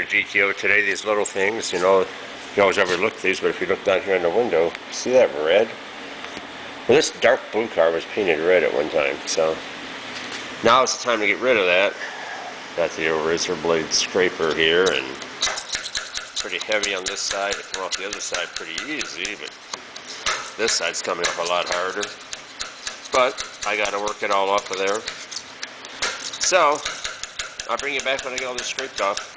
Pontiac GTO today. These little things, you know, you always overlook these, but if you look down here in the window, see that red? Well, this dark blue car was painted red at one time, so now it's the time to get rid of that. Got the razor blade scraper here, and pretty heavy on this side. It came off the other side pretty easy, but this side's coming up a lot harder. But I got to work it all off of there. So I'll bring you back when I get all this scraped off.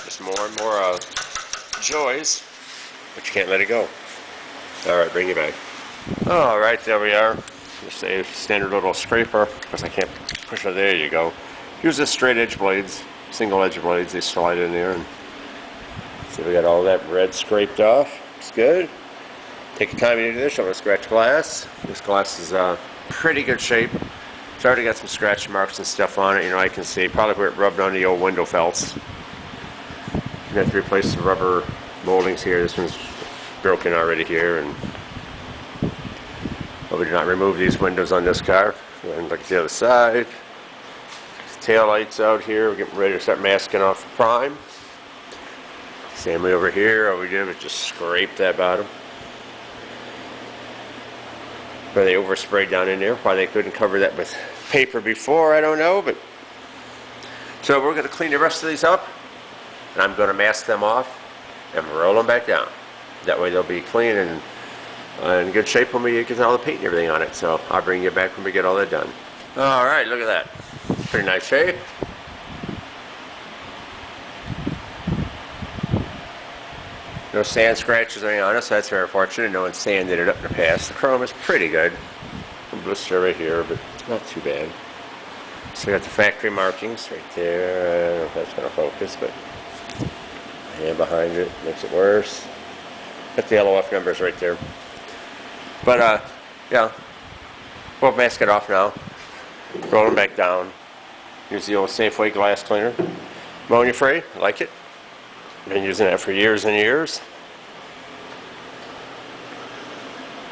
Just more and more joys, but you can't let it go. Alright, bring you back. Alright, there we are. Just a standard little scraper, because I can't push it. There you go. Use the straight edge blades, single edge blades. They slide in there. And see, we got all that red scraped off. It's good. Take your time to do this. I'm going to scratch glass. This glass is pretty good shape. It's already got some scratch marks and stuff on it. You know, I can see probably where it rubbed on the old window felts. You have to replace the rubber moldings here. This one's broken already here, and but we did not remove these windows on this car. And look at the other side. Tail lights out here. We're getting ready to start masking off the prime. Same way over here. All we did was just scrape that bottom. Where they oversprayed down in there. Why they couldn't cover that with paper before, I don't know. But so we're going to clean the rest of these up, and I'm going to mask them off and roll them back down. That way they'll be clean and in good shape when we get all the paint and everything on it. So I'll bring you back when we get all that done. Alright, look at that. Pretty nice shape. No sand scratches or anything on it, so that's very fortunate. No one sanded it up in the past. The chrome is pretty good. A blister right here, but not too bad. So we got the factory markings right there. I don't know if that's going to focus, but hand behind it makes it worse. Got the LOF numbers right there. But yeah, we'll mask it off now. Roll them back down. Use the old Safeway glass cleaner. Ammonia free, I like it. Been using that for years and years.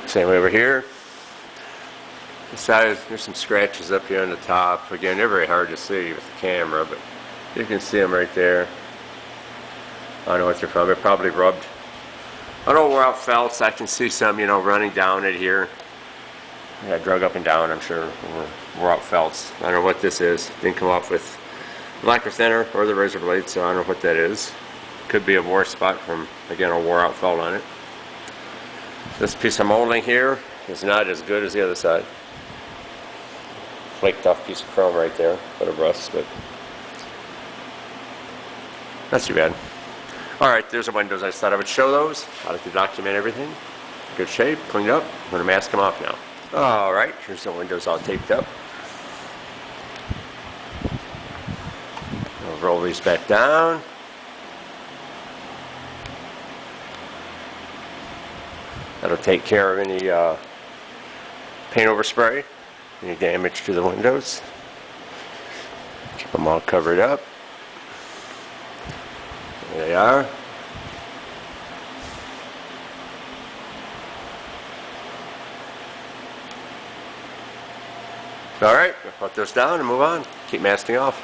Same way over here. The side, there's some scratches up here on the top. Again, they're very hard to see with the camera, but you can see them right there. I don't know what they're from. They're probably rubbed. I don't wear out felts. I can see some, you know, running down it here. Yeah, drug up and down, I'm sure. Wore out felts. I don't know what this is. Didn't come off with lacquer thinner or the razor blade, so I don't know what that is. Could be a war spot from, again, a wore out felt on it. This piece of molding here is not as good as the other side. Flaked off piece of chrome right there, bit of rust, but not too bad. Alright, there's the windows. I just thought I would show those. I like to document everything. Good shape, cleaned up. I'm going to mask them off now. Alright, here's the windows all taped up. I'll roll these back down. That'll take care of any paint overspray, any damage to the windows. Keep them all covered up. There they are. Alright, we'll put those down and move on. Keep masking off.